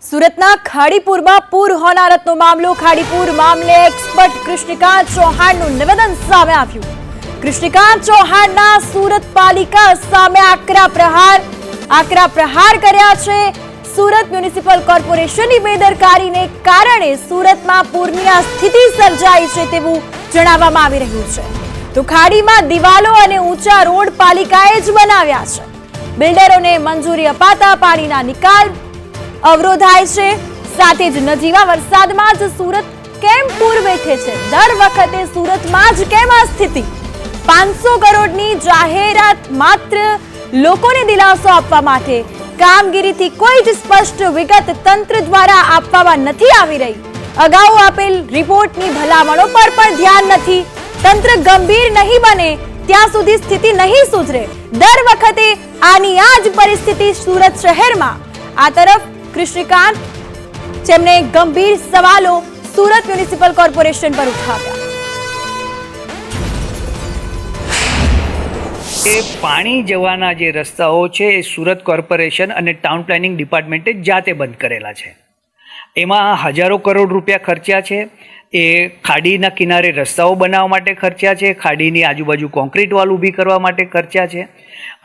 સુરતના ખાડીપુરમાં પૂર હોનારતનો મામલો. ખાડીપુર મામલે એક્સપર્ટ કૃષ્ણકાંત ચૌહાણનું નિવેદન સામે આવ્યું. કૃષ્ણકાંત ચૌહાણના સુરત પાલિકા સામે આકરા પ્રહાર કર્યા છે. સુરત મ્યુનિસિપલ કોર્પોરેશનની બેદરકારીને કારણે સુરતમાં પૂરની આ સ્થિતિ સર્જાઈ છે તેવું જણાવવામાં આવી રહ્યું છે. તો ખાડીમાં દિવાલો અને ઊંચા રોડ પાલિકાએ જ બનાવ્યા છે. બિલ્ડરોને મંજૂરી અપાતા પાણીના નિકાલ અવરોધાય છે. સાથે જ નજીવા વરસાદમાં જ સુરત કેમ પૂર બેઠે છે? દર વખતે સુરતમાં જ કેમ આ સ્થિતિ? 500 કરોડની જાહેરાત માત્ર લોકોને દિલાસો આપવા માટે. કામગીરીથી કોઈ જ સ્પષ્ટ વિગત તંત્ર દ્વારા આપવામાં નથી આવી રહી. અગાઉ આપેલ રિપોર્ટની ભલામણો પર પણ ધ્યાન નથી. તંત્ર ગંભીર નહીં બને ત્યાં સુધી સ્થિતિ નહીં સુધરે. દર વખતે આની આ જ પરિસ્થિતિ સુરત શહેરમાં. આ તરફ કૃષ્ણકાંત જેમને ગંભીર સવાલો સુરત મ્યુનિસિપલ કોર્પોરેશન પર ઉઠાવ્યા. એ પાણી જવાના જે રસ્તાઓ છે એ સુરત કોર્પોરેશન અને ટાઉન પ્લાનિંગ ડિપાર્ટમેન્ટે જાતે બંધ કરેલા છે. એમાં હજારો કરોડ રૂપિયા ખર્ચ્યા છે. એ ખાડીના કિનારે રસ્તાઓ બનાવવા માટે ખર્ચ્યા છે. ખાડીની આજુબાજુ કોન્ક્રીટ વાલ ઊભી કરવા માટે ખર્ચ્યા છે.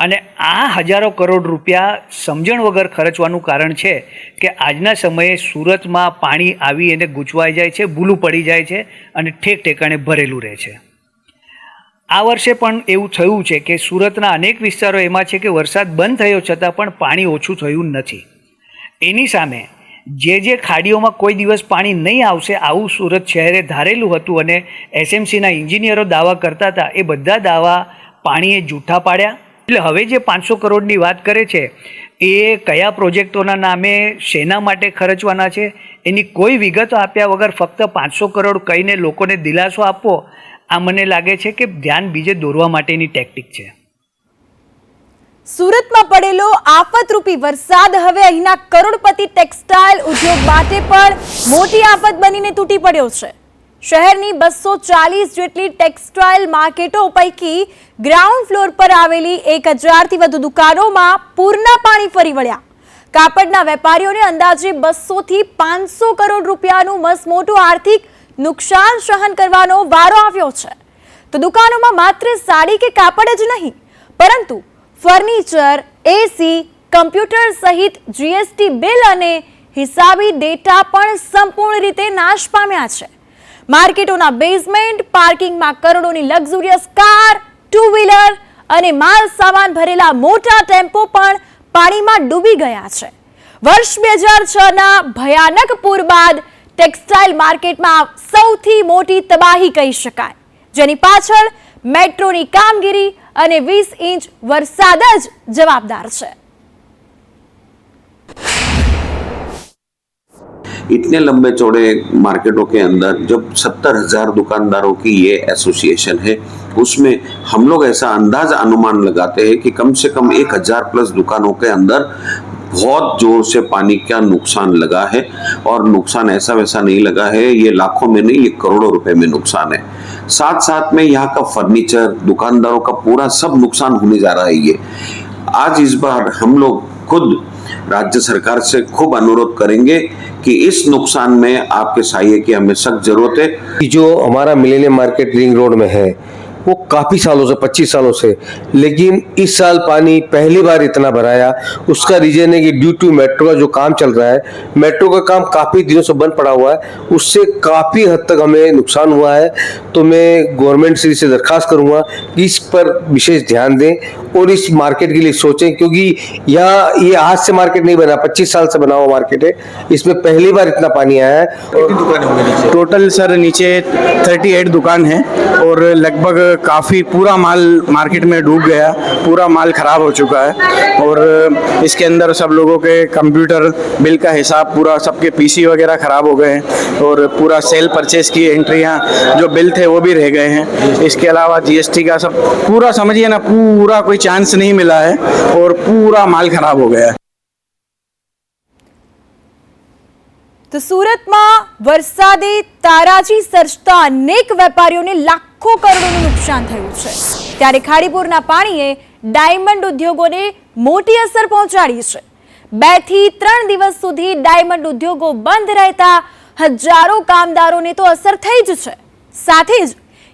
અને આ હજારો કરોડ રૂપિયા સમજણ વગર ખર્ચવાનું કારણ છે કે આજના સમયે સુરતમાં પાણી આવી અને ગૂંચવાઈ જાય છે, ભૂલું પડી જાય છે અને ઠેક ઠેકાણે ભરેલું રહે છે. આ વર્ષે પણ એવું થયું છે કે સુરતના અનેક વિસ્તારો એમાં છે કે વરસાદ બંધ થયો છતાં પણ પાણી ઓછું થયું નથી. એની સામે જે ખાડીઓમાં કોઈ દિવસ પાણી નહીં આવશે આવું સુરત શહેરે ધારેલું હતું અને એસએમસીના એન્જિનિયરો દાવા કરતા હતા, એ બધા દાવા પાણીએ જૂઠા પાડ્યા. એટલે હવે જે 500 કરોડની વાત કરે છે એ કયા પ્રોજેક્ટોના નામે શેના માટે ખર્ચવાના છે એની કોઈ વિગતો આપ્યા વગર ફક્ત 500 કરોડ કહીને લોકોને દિલાસો આપવો, આ મને લાગે છે કે ધ્યાન બીજે દોરવા માટેની ટેક્ટિક છે. સુરતમાં પડેલો આફતરૂપી વરસાદ હવે અહીંના કરોડપતિ ટેક્સટાઇલ ઉદ્યોગ માટે પણ મોટી આફત બનીને તૂટી પડ્યો છે. શહેરની 240 જેટલી ટેક્સટાઇલ માર્કેટો પૈકી ગ્રાઉન્ડ ફ્લોર પર આવેલી 1000થી વધુ દુકાનોમાં પૂરના પાણી ફરી વળ્યા. કાપડના વેપારીઓને અંદાજે 200 થી 500 કરોડ રૂપિયાનું મસમોટું આર્થિક નુકસાન સહન કરવાનો વારો આવ્યો છે. તો દુકાનોમાં માત્ર સાડી કે કાપડ જ નહીં પરંતુ ફર્નિચર, એસી, કમ્પ્યુટર સહિત જીએસટી બિલ અને હિસાબી ડેટા પણ સંપૂર્ણ રીતે નાશ પામ્યા છે. માર્કેટોના બેઝમેન્ટ, પાર્કિંગમાં કરોડોની લક્ઝુરિયસ કાર, ટુ વ્હીલર અને માલ સામાન ભરેલા મોટા ટેમ્પો પણ પાણીમાં ડૂબી ગયા છે. વર્ષ 2006ના ભયાનક પૂર બાદ ટેક્સટાઇલ માર્કેટમાં સૌથી મોટી તબાહી કહી શકાય, જેની પાછળ મેટ્રોની કામગીરી અને 20 ઇંચ વરસાદ જ જવાબદાર છે. इतने लंबे चौड़े मार्केटों के अंदर जब 70,000 दुकानदारों की ये एसोसिएशन है, उसमें हम लोग ऐसा अंदाज अनुमान लगाते हैं कि कम से कम 1000 प्लस दुकानों के अंदर बहुत जोर से पानी का नुकसान लगा है. और नुकसान ऐसा वैसा नहीं लगा है, ये लाखों में नहीं, ये करोड़ों रुपए में नुकसान है. साथ साथ में यहाँ का फर्नीचर, दुकानदारों का पूरा सब नुकसान होने जा रहा है. ये आज इस बार हम लोग खुद राज्य सरकार से खूब अनुरोध करेंगे कि इस नुकसान में आपके सहायता की हमें सख्त जरूरत है. जो हमारा मिलेनियम मार्केट रिंग रोड में है वो काफ़ी सालों से 25 सालों से, लेकिन इस साल पानी पहली बार इतना भराया. उसका रीजन है कि ड्यू टू मेट्रो का जो काम चल रहा है, मेट्रो का काम काफ़ी दिनों से बंद पड़ा हुआ है, उससे काफ़ी हद तक हमें नुकसान हुआ है. तो मैं गवर्नमेंट से दरख्वास्त करूँगा कि इस पर विशेष ध्यान दें और इस मार्केट के लिए सोचें, क्योंकि यहाँ ये आज से मार्केट नहीं बना, 25 साल से बना हुआ मार्केट है. इसमें पहली बार इतना पानी आया है. टोटल सर नीचे 38 दुकान है और लगभग काफ़ी पूरा माल मार्केट में डूब गया, पूरा माल ख़राब हो चुका है. और इसके अंदर सब लोगों के कंप्यूटर बिल का हिसाब पूरा, सबके पीसी वगैरह ख़राब हो गए हैं और पूरा सेल परचेस की एंट्रियां जो बिल थे वो भी रह गए हैं. इसके अलावा जीएसटी का सब पूरा समझिए ना, पूरा कोई चांस नहीं मिला है और पूरा माल ख़राब हो गया है. તો સુરતમાં વરસાદે તારાજી સર્જતા અનેક વેપારીઓને લાખો કરોડોનું નુકસાન થયું છે. ત્યારે ખાડીપુરના પાણીએ ડાયમંડ ઉદ્યોગોને મોટી અસર પહોંચાડી છે. 2 થી 3 દિવસ સુધી ડાયમંડ ઉદ્યોગો બંધ રહેતા હજારો કામદારોને તો અસર થઈ જ છે. સાથે જ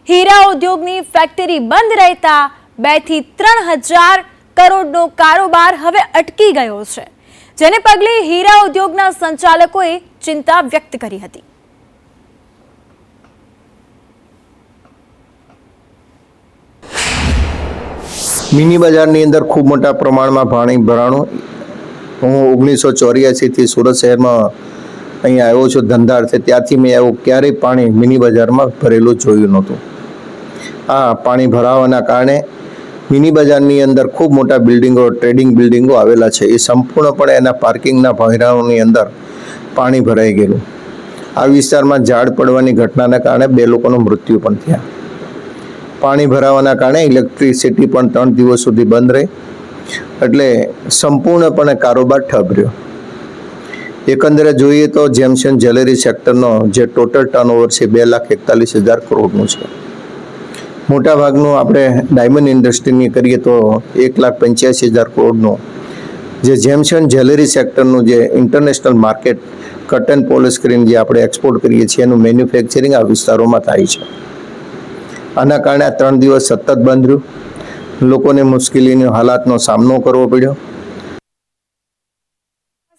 હીરા ઉદ્યોગની ફેક્ટરી બંધ રહેતા 2 થી 3 હજાર કરોડનો કારોબાર હવે અટકી ગયો છે, જેને પગલે હીરા ઉદ્યોગના સંચાલકોએ ચિંતા વ્યક્ત કરી હતી. મિની બજારની અંદર ખૂબ મોટા પ્રમાણમાં પાણી ભરાણું. હું 1984થી સુરત શહેરમાં અહીંયા આવ્યો છું ધંધાર્થે. ત્યાંથી મેં એવું ક્યારેય પાણી મિની બજારમાં ભરેલું જોયું નહોતું. આ પાણી ભરાવાના કારણે મિની બજારની અંદર ખૂબ મોટા બિલ્ડિંગો, ટ્રેડિંગ બિલ્ડિંગો આવેલા છે. એ સંપૂર્ણપણે એના પાર્કિંગના ભરાવાની અંદર પાણી ભરાઈ ગયેલું. આ વિસ્તારમાં ઝાડ પડવાની ઘટનાના કારણે 2 લોકોનું મૃત્યુ પણ થયા. પાણી ભરાવાના કારણે ઇલેક્ટ્રિસિટી પણ 3 દિવસ સુધી બંધ રહી, એટલે સંપૂર્ણપણે કારોબાર ઠપ રહ્યો. એકંદરે જોઈએ તો જેમ્સ એન્ડ જ્વેલરી સેક્ટરનો જે ટોટલ ટર્નઓવર છે 2,41,000 કરોડનું છે. મોટાભાગનું આપણે ડાયમંડ ઇન્ડસ્ટ્રીની કરીએ તો 1,85,000 કરોડનું, જે જેમ્સ એન્ડ જ્વેલરી સેક્ટરનું જે ઇન્ટરનેશનલ માર્કેટ કટન પોલિશ કરીને જે આપણે એક્સપોર્ટ કરીએ છીએ એનું મેન્યુફેક્ચરિંગ આ વિસ્તારોમાં થાય છે. આના કારણે આ 3 દિવસ સતત બંધ રહ્યું. લોકોને મુશ્કેલીની હાલાતનો સામનો કરવો પડ્યો.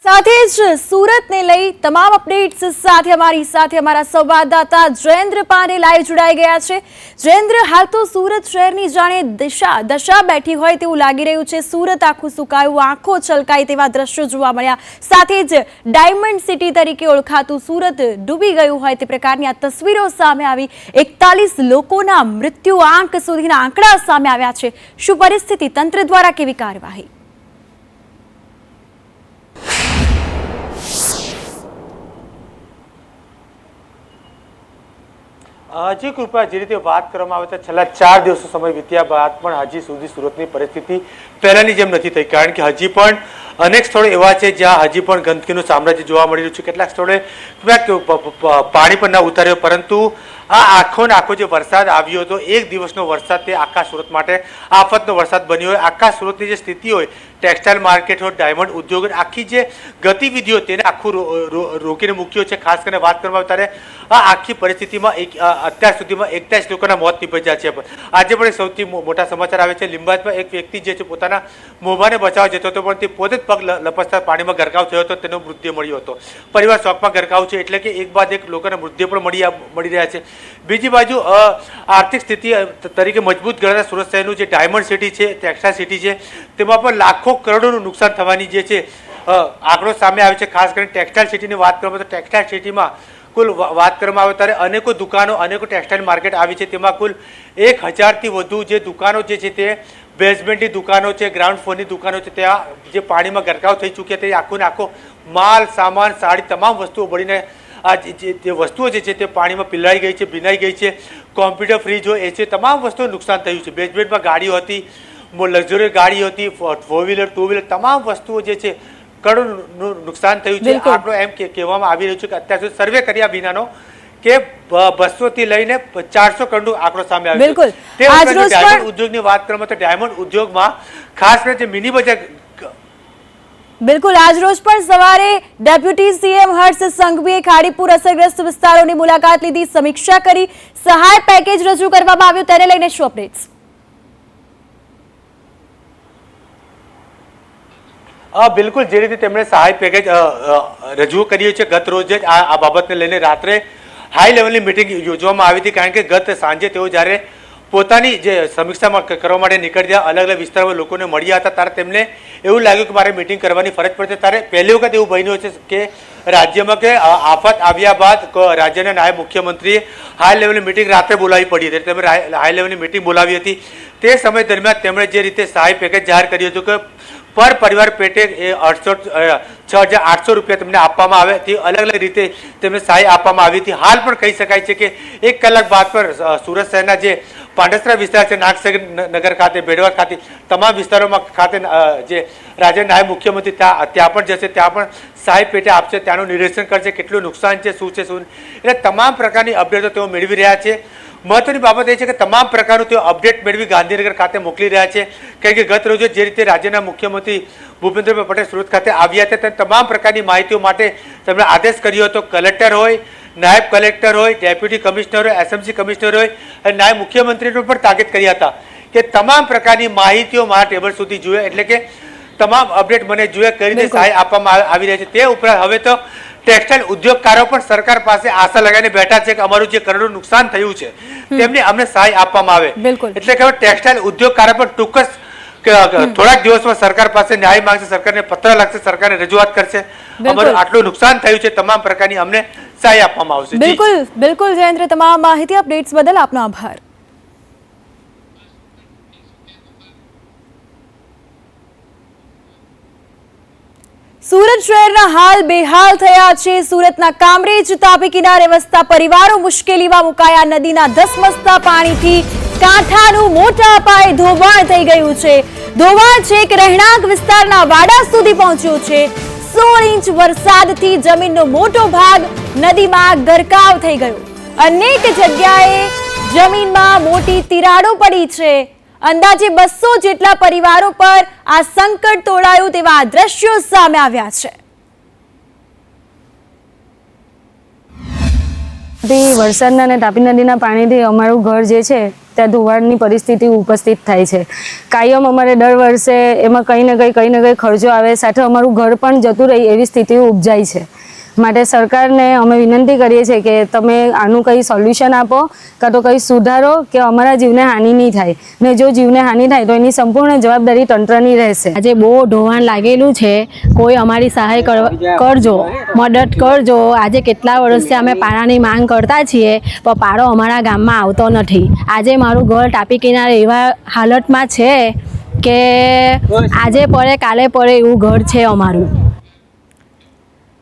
સાથે જ સુરતને લઈ તમામ અપડેટ્સ સાથે અમારા સંવાદદાતા જયેન્દ્ર પાંડે લાઈવ જોડાઈ ગયા છે. જયેન્દ્ર, હાલ તો સુરત શહેરની જાણે દશા બેઠી હોય તેવું લાગી રહ્યું છે. સુરત આખું સુકાયું, આંખો છલકાય તેવા દ્રશ્યો જોવા મળ્યા. સાથે જ ડાયમંડ સિટી તરીકે ઓળખાતું સુરત ડૂબી ગયું હોય તે પ્રકારની આ તસવીરો સામે આવી. 41 લોકોના મૃત્યુ આંક સુધીના આંકડા સામે આવ્યા છે. શું પરિસ્થિતિ, તંત્ર દ્વારા કેવી કાર્યવાહી? હજી કૃપા જે રીતે વાત કરવામાં આવે તો છેલ્લા 4 દિવસો સમય વીત્યા બાદ પણ હજી સુધી સુરતની પરિસ્થિતિ પહેલાની જેમ નથી થઈ, કારણ કે હજી પણ અનેક સ્થળો એવા છે જ્યાં હજી પણ ગંદકીનું સામ્રાજ્ય જોવા મળી રહ્યું છે. કેટલાક સ્થળોએ પાણી પણ ના ઉતાર્યો, પરંતુ આ આખો જે વરસાદ આવ્યો હતો, 1 દિવસનો વરસાદ, તે આખા સુરત માટે આફતનો વરસાદ બન્યો હોય. આખા સુરતની જે સ્થિતિ હોય, ટેક્સટાઇલ માર્કેટ હોય, ડાયમંડ ઉદ્યોગ, આખી જે ગતિવિધિઓ તેને આખું રોકીને મૂક્યો છે. ખાસ કરીને વાત કરવામાં આવે ત્યારે આ આખી પરિસ્થિતિમાં અત્યાર સુધીમાં 41 લોકોના મોત નીપજ્યા છે. આજે પણ સૌથી મોટા સમાચાર આવે છે, લીંબાયતમાં એક વ્યક્તિ જે છે પોતાના મોભાને બચાવવા જતો હતો, પણ તે પોતે જ પગ લપસતા પાણીમાં ગરકાવ થયો હતો, તેનો મૃત્યુ મળ્યો હતો. પરિવાર શોકમાં ગરકાવ છે, એટલે કે એક બાદ એક લોકોના મૃત્યુ પણ મળી રહ્યા છે. બીજી બાજુ આર્થિક સ્થિતિ તરીકે મજબૂત ગણાતા સુરત શહેરનું જે ડાયમંડ સિટી છે, ટેક્સટાઇલ સિટી છે, તેમાં પણ લાખો કરોડોનું નુકસાન થવાની જે છે આંકડો સામે આવે છે. ખાસ કરીને ટેક્સટાઇલ સિટીની વાત કરવામાં તો ટેક્સટાઇલ સિટીમાં કુલ વાત કરવામાં આવે ત્યારે અનેકો દુકાનો, અનેકો ટેક્સટાઇલ માર્કેટ આવી છે. તેમાં કુલ 1,000થી વધુ જે દુકાનો જે છે તે બેઝમેન્ટની દુકાનો છે, ગ્રાઉન્ડ ફ્લોરની દુકાનો છે, ત્યાં જે પાણીમાં ગરકાવ થઈ ચૂક્યા તે આખો ને આખો માલ, સામાન, સાડી, તમામ વસ્તુઓ બળીને આ જે વસ્તુઓ જે છે તે પાણીમાં પીલાઈ ગઈ છે, ભીનાઈ ગઈ છે. કોમ્પ્યુટર, ફ્રીજ હોય, એસી, તમામ વસ્તુઓ નુકસાન થયું છે. બેઝમેન્ટમાં ગાડીઓ હતી, લક્ઝરી ગાડીઓ હતી, 4-વ્હીલર, 2-વ્હીલર, તમામ વસ્તુઓ જે છે કરોડનું નુકસાન થયું છે. આંકડો એમ કહેવામાં આવી રહ્યું છે કે અત્યાર સુધી સર્વે કર્યા વિનાનો કે 200 થી લઈને 400 કરોડનો આંકડો સામે આવ્યો છે. તે ડાયમંડ ઉદ્યોગની વાત કરવામાં તો ડાયમંડ ઉદ્યોગમાં ખાસ કરીને જે મિની બજાર, બિલકુલ, આજ રોજ પણ સવારે ડેપ્યુટી સીએમ હર્ષ સંઘવીએ ખાડીપુર અસરગ્રસ્ત વિસ્તારોની મુલાકાત લીધી, સમીક્ષા કરી, સહાય પેકેજ રજૂ કરવામાં આવ્યું. તેને લઈને શું અપડેટ્સ? બિલકુલ, જે રીતે તેમણે સહાય પેકેજ રજૂ કર્યું છે, ગત રોજ જ આ બાબતને લઈને રાત્રે હાઈ લેવલની મિટિંગ યોજવામાં આવી હતી. કારણ કે ગત સાંજે તેઓ જ્યારે પોતાની જે સમીક્ષા કરવા માટે નીકળ્યા, અલગ અલગ વિસ્તારમાં લોકોને મળ્યા હતા, ત્યારે તેમને એવું લાગ્યું કે મારે મિટિંગ કરવાની ફરજ પડશે. ત્યારે પહેલી વખત એવું બન્યું છે કે રાજ્યમાં કે આફત આવ્યા બાદ રાજ્યના નાયબ મુખ્યમંત્રીએ હાઈ લેવલની મિટિંગ રાત્રે બોલાવી પડી હતી. તેમણે હાઈ લેવલની મિટિંગ બોલાવી હતી. તે સમય દરમિયાન તેમણે જે રીતે સહાય પેકેજ જાહેર કર્યું હતું કે પર પરિવાર પેટે 6,800 રૂપિયા તેમને આપવામાં આવે, તે અલગ અલગ રીતે તેમને સહાય આપવામાં આવી હતી. હાલ પણ કહી શકાય છે કે 1 કલાક બાદ પર સુરત શહેરના જે પાંડેસરા વિસ્તાર છે, નાગનગર ખાતે, બેડવા ખાતે, તમામ વિસ્તારોમાં ખાતે જે રાજ્યના નાયબ મુખ્યમંત્રી ત્યાં પણ જશે, ત્યાં પણ સહાય પેટે આપશે, ત્યાંનું નિરીક્ષણ કરશે, કેટલું નુકસાન છે, શું છે, શું. એટલે તમામ પ્રકારની અપડેટો તેઓ મેળવી રહ્યા છે. મહત્વની બાબત એ છે કે તમામ પ્રકારનું તેઓ અપડેટ મેળવી ગાંધીનગર ખાતે મોકલી રહ્યા છે, કારણ કે ગત રોજ જે રીતે રાજ્યના મુખ્યમંત્રી ભૂપેન્દ્રભાઈ પટેલ સુરત ખાતે આવ્યા હતા તે તમામ પ્રકારની માહિતીઓ માટે તેમણે આદેશ કર્યો હતો. કલેક્ટર હોય, નાયબ કલેક્ટર હોય, ડેપ્યુટી કમિશનર હોય, એસએમસી કમિશનર હોય અને નાયબ મુખ્યમંત્રીનો પણ તાકીદ કર્યા હતા કે તમામ પ્રકારની માહિતીઓ મારા ટેબલ સુધી જોઈએ, એટલે કે તમામ અપડેટ મને જોઈએ, કઈ રીતે સહાય આપવામાં આવી રહી છે. તે ઉપરાંત હવે તો ટેક્સટાઇલ ઉદ્યોગકારો પણ સરકાર પાસે આશા લગાવીને બેઠા છે કે અમારું જે કરોડો નુકસાન થયું છે તેમને અમને સહાય આપવામાં આવે. એટલે કે હવે ટેક્સટાઇલ ઉદ્યોગકારો પણ ટૂંક જ થોડાક દિવસમાં સરકાર પાસે ન્યાય માંગશે, સરકારને પત્ર લખશે, સરકારને રજૂઆત કરશે, અમારું આટલું નુકસાન થયું છે, તમામ પ્રકારની અમને સહાય આપવામાં આવશે. બિલકુલ જયેન્દ્ર, તમામ માહિતી અપડેટ્સ બદલ આપનો આભાર. સુરત શહેરના હાલ બેહાલ થયા છે. સુરતના કામરેજ તાપી કિનારે વસતા પરિવારો મુશ્કેલીમાં મુકાયા. નદીના ધસમસતા પાણીથી કાંઠાનું મોટા પાયે ધોવાણ થઈ ગયું છે. ધોવાણ છેક રહેણાંક વિસ્તારના વાડા સુધી પહોંચ્યું છે. 16 ઇંચ વરસાદથી જમીનનો મોટો ભાગ નદીમાં ગરકાવ થઈ ગયો. અનેક જગ્યાએ જમીનમાં મોટી તિરાડો પડી છે. અંદાજે 200 જેટલા પરિવારો પર આ સંકટ તોડાયું તેવા દ્રશ્યો સામે આવ્યા છે. વરસાદના અને તાપી નદીના પાણીથી અમારું ઘર જે છે ત્યાં ધોવાણની પરિસ્થિતિ ઉપસ્થિત થાય છે. કાયમ અમારે દર વર્ષે એમાં કંઈ ને કંઈ ખર્ચો આવે, સાથે અમારું ઘર પણ જતું રહે એવી સ્થિતિ ઉપજાય છે. માટે સરકારને અમે વિનંતી કરીએ છીએ કે તમે આનું કંઈ સોલ્યુશન આપો, કાં તો કંઈ સુધારો કે અમારા જીવને હાનિ નહીં થાય, ને જો જીવને હાનિ થાય તો એની સંપૂર્ણ જવાબદારી તંત્રની રહેશે. આજે બહુ ધોવાણ લાગેલું છે, કોઈ અમારી સહાય કરજો, મદદ કરજો. આજે કેટલા વર્ષથી અમે પાણાની માંગ કરતા છીએ પણ પાડો અમારા ગામમાં આવતો નથી. આજે મારું ઘર તાપી કિનારે એવા હાલતમાં છે કે આજે પડે કાલે પડે એવું ઘર છે અમારું.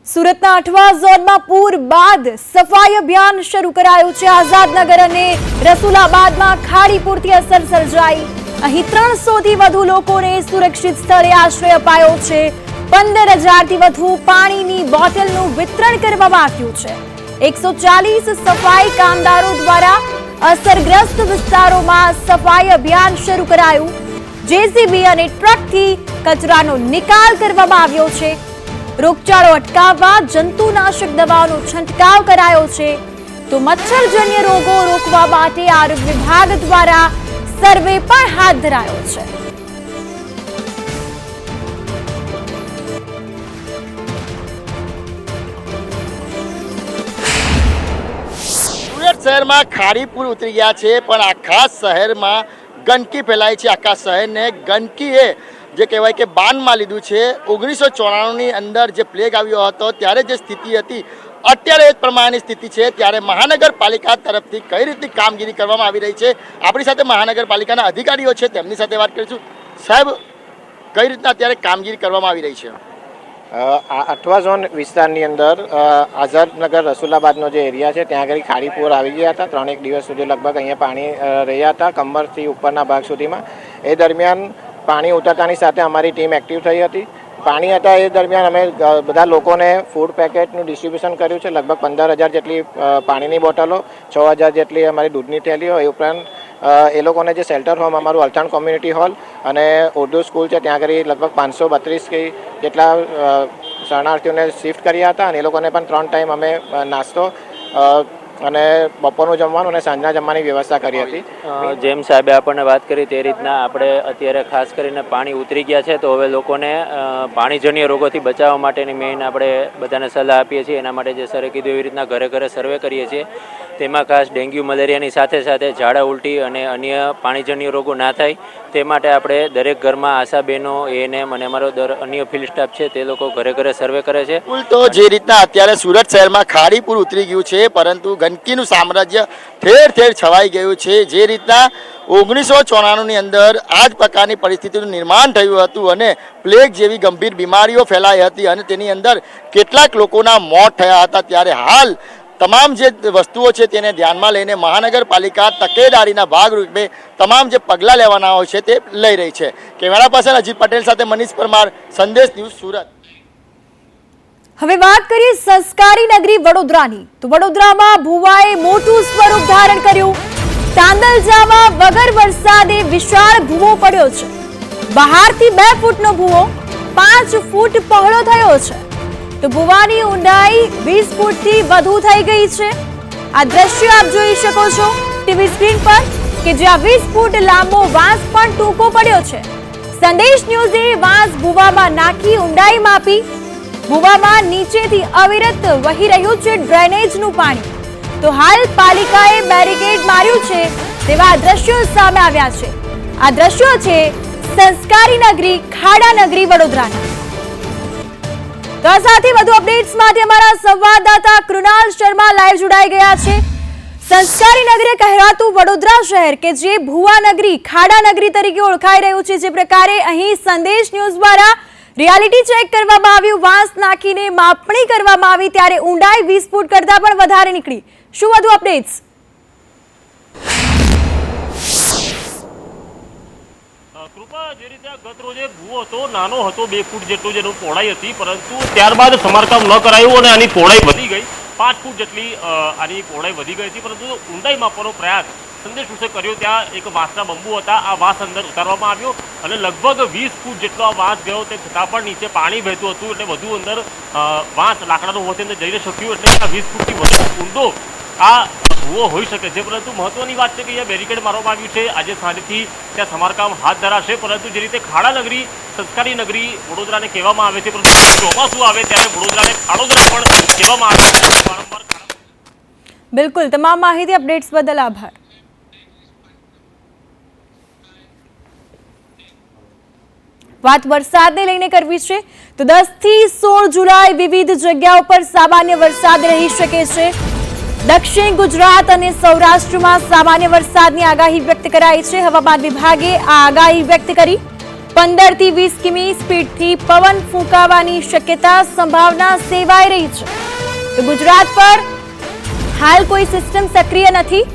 સુરતના 8મા ઝોનમાં પૂર બાદ સફાઈ અભિયાન શરૂ કરાયું છે. આઝાદનગર અને રસુલાબાદમાં ખાડી પૂરથી અસર સર્જાઈ. અહીં 300 થી વધુ લોકોને સુરક્ષિત સ્થળે આશ્રય અપાયો છે. 15,000 થી વધુ પાણીની બોટલનું વિતરણ કરવામાં આવ્યું છે. 140 સફાઈ કામદારો દ્વારા અસરગ્રસ્ત વિસ્તારોમાં સફાઈ અભિયાન શરૂ કરાયું. જેસીબી અને ટ્રકથી કચરાનો નિકાલ કરવામાં આવ્યો છે. રોગચાળો અટકાવવા જંતુનાશક દવાઓનો છંટકાવ કરાયો છે. તો મચ્છરજન્ય રોગો રોકવા માટે આરોગ્ય વિભાગ દ્વારા સર્વે પણ હાથ ધરાયો છે. સુરત શહેરમાં ખાડી પૂર ઉતરી ગયા છે, પણ આખા શહેરમાં ગંદકી ફેલાઈ છે. આખા શહેરને ગંદકીએ જે કહેવાય કે બાનમાં લીધું છે. 1994ની અંદર જે પ્લેગ આવ્યો હતો ત્યારે જે સ્થિતિ હતી અત્યારે એ પ્રમાણેની સ્થિતિ છે. ત્યારે મહાનગરપાલિકા તરફથી કઈ રીતની કામગીરી કરવામાં આવી રહી છે, આપણી સાથે મહાનગરપાલિકાના અધિકારીઓ છે, તેમની સાથે વાત કરીશું. સાહેબ, કઈ રીતના અત્યારે કામગીરી કરવામાં આવી રહી છે? 8મા ઝોન વિસ્તારની અંદર આઝાદનગર રસુલાબાદનો જે એરિયા છે ત્યાં આગળ ખાડીપુર આવી ગયા હતા. 3 દિવસ સુધી લગભગ અહીંયા પાણી રહ્યા હતા, કમરથી ઉપરના ભાગ સુધીમાં. એ દરમિયાન પાણી ઉતરતાની સાથે અમારી ટીમ એક્ટિવ થઈ હતી. પાણી હતા એ દરમિયાન અમે બધા લોકોને ફૂડ પેકેટનું ડિસ્ટ્રીબ્યુશન કર્યું છે. લગભગ 15,000 જેટલી પાણીની બોટલો, 6,000 જેટલી અમારી દૂધની થેલીઓ, એ ઉપરાંત એ લોકોને જે શેલ્ટર હોમ અમારું અલથાણ કોમ્યુનિટી હોલ અને ઉર્દુ સ્કૂલ છે ત્યાં આગળ લગભગ 532 જેટલા શરણાર્થીઓને શિફ્ટ કર્યા હતા. અને એ લોકોને પણ 3 ટાઈમ અમે નાસ્તો અને બપોરનું જમવાનું અને સાંજના જમવાની વ્યવસ્થા કરી હતી. જેમ સાહેબે આપણને વાત કરી તે રીતના આપણે અત્યારે ખાસ કરીને પાણી ઉતરી ગયા છે, તો હવે લોકોને પાણીજન્ય રોગોથી બચાવવા માટેની મેઇન આપણે બધાને સલાહ આપીએ છીએ. એના માટે જે સરે કીધું એવી રીતના ઘરે ઘરે સર્વે કરીએ છીએ. તેમાં ખાસ ડેન્ગ્યુ મલેરિયાની સાથે સાથે ઝાડા ઉલટી અને અન્ય પાણીજન્ય રોગો ના થાય તે માટે આપણે દરેક ઘરમાં આશા બહેનો, એએનએમ અને અમારો અન્ય ફિલ્ડ સ્ટાફ છે તે લોકો ઘરે ઘરે સર્વે કરે છે. તો જે રીતના અત્યારે સુરત શહેરમાં ખાડીપુર ઉતરી ગયું છે, પરંતુ ગંદકીનું સામ્રાજ્ય ઠેર ઠેર છવાઈ ગયું છે. જે રીતના 1994ની અંદર આ જ પ્રકારની પરિસ્થિતિનું નિર્માણ થયું હતું અને પ્લેગ જેવી ગંભીર બીમારીઓ ફેલાઈ હતી અને તેની અંદર કેટલાક લોકોના મોત થયા હતા. ત્યારે હાલ તમામ જે વસ્તુઓ છે તેને ધ્યાનમાં લઈને મહાનગરપાલિકા તકેદારીના ભાગરૂપે તમામ જે પગલાં લેવાના હોય છે તે લઈ રહી છે. કેમેરા પર્સન અજીત પટેલ સાથે મનીષ પરમાર, સંદેશ ન્યૂઝ, સુરત. હવે વાત કરીએ સંસ્કારી નગરી વડોદરાની. તો વડોદરામાં ભુવાએ મોટું સ્વરૂપ ધારણ કર્યું. તાંદલજામાં વગર વરસાદે વિશાળ ભૂવો પડ્યો છે. બહારથી 2 ફૂટનો ભૂવો 5 ફૂટ પહોળો થયો છે, તો ભૂવાની ઊંડાઈ 20 ફૂટથી વધુ થઈ ગઈ છે. આ દ્રશ્ય આપ જોઈ શકો છો ટીવી સ્ક્રીન પર કે જ્યાં 20 ફૂટ લાંબો વાંસ પણ ટૂંકો પડ્યો છે. સંદેશ ન્યૂઝે વાંસ ભૂવામાં નાખી ઊંડાઈ માપી. ભૂવામાં નીચેથી અવિરત વહી રહ્યું છે ડ્રેનેજનું પાણી. તો હાલ પાલિકાએ બેરિકેડ માર્યું છે તેવા દ્રશ્યો સામે આવ્યા છે. આ દ્રશ્યો છે સંસ્કારી નગરી ખાડા નગરી વડોદરાના. તો આ સાથે વધુ અપડેટ્સ માટે અમારા સંવાદદાતા કૃણાલ શર્મા લાઈવ જોડાઈ ગયા છે. સંસ્કારી નગરી કહેવાતું વડોદરા શહેર કે જે ભુવા નગરી ખાડા નગરી તરીકે ઓળખાઈ રહ્યું છે, જે પ્રકારે અહીં સંદેશ ન્યૂઝ દ્વારા રિયાલિટી ચેક કરવામાં આવ્યું, વાંસ નાખીને માપણી કરવામાં આવી ત્યારે ઊંડાઈ 20 ફૂટ કરતા પણ વધારે નીકળી. શું વધુ અપડેટ્સ? કૃપા, જે રીતે ગત રોજે ભૂવો હતો, નાનો હતો, 2 ફૂટ જેટલો જેનો પહોળાઈ હતી, પરંતુ ત્યારબાદ સમારકામ ન કરાયું અને આની પહોળાઈ વધી ગઈ. 5 ફૂટ જેટલી આની પહોળાઈ વધી ગઈ હતી, પરંતુ ઊંડાઈ માપવાનો પ્રયાસ સંદેશ ન્યૂઝે કર્યો. ત્યાં એક વાંસના બંબુ હતા, આ વાંસ અંદર ઉતારવામાં આવ્યો અને લગભગ 20 ફૂટ જેટલો આ વાંસ ગયો. તે છતાં પણ નીચે પાણી વહેતું હતું, એટલે વધુ અંદર વાંસ લાકડાનો હોવાથી અંદર જઈ ન શક્યું, એટલે આ 20 ફૂટથી વધુ ઊંડો આ ભૂવો હોઈ શકે છે. પરંતુ મહત્વની વાત છે કે અહીંયા બેરિકેડ મારવામાં આવ્યું છે. આજે સાંજથી ત્યાં સમારકામ હાથ ધરાશે. પરંતુ જે રીતે ખાડા નગરી સંસ્કારી નગરી વડોદરાને કહેવામાં આવે છે, પરંતુ ચોમાસું આવે ત્યારે વડોદરાને ખાડો નગરી પણ કહેવામાં આવે છે. વારંવાર બિલકુલ, તમામ માહિતી અપડેટ્સ બદલ આભાર. વાત વરસાદને લઈને કરવી છે તો 10 થી 16 જુલાઈ વિવિધ જગ્યાઓ પર સામાન્ય વરસાદ રહી શકે છે. દક્ષિણ ગુજરાત અને સૌરાષ્ટ્રમાં સામાન્ય વરસાદની આગાહી વ્યક્ત કરાઈ છે. હવામાન વિભાગે આ આગાહી વ્યક્ત કરી 15 થી 20 કિમી સ્પીડથી પવન ફૂંકાવાની શક્યતા સંભાવના સેવાઈ રહી છે. તો ગુજરાત પર હાલ કોઈ સિસ્ટમ સક્રિય નથી.